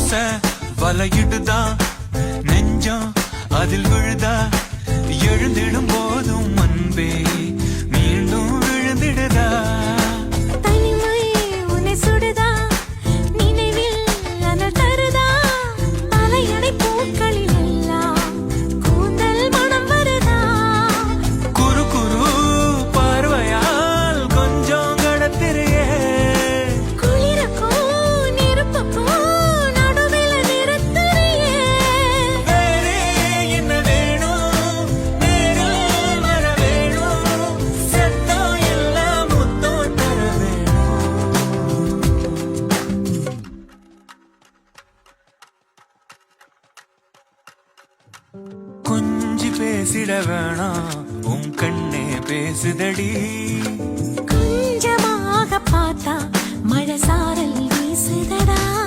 ஆசை வலையிடுதா நெஞ்சம் அதில் விழுதா எழுந்திடும் போதும் அன்பே மீண்டும் விழுந்திடுதா தனிமை உன்னை சுடுதா நினைவில் அனல் தருதா தலையணை பூக்களில் எல்லாம் கூந்தல் மனம் வருதா குறு குறு பார்வையால் கொஞ்சம் கடத்திரியே குளிருக்கும் நெருப்புக்கும் நடுவில் நிறுத்துறியே வேறே என்ன வேணும் நேரில் வர வேணும் சத்தம் எல்லாம் முத்தம் தர வேணும் கொஞ்சி பேசிட வேணாம் உன் கண்ணே பேசுதடி கொஞ்சமாக பார்த்தா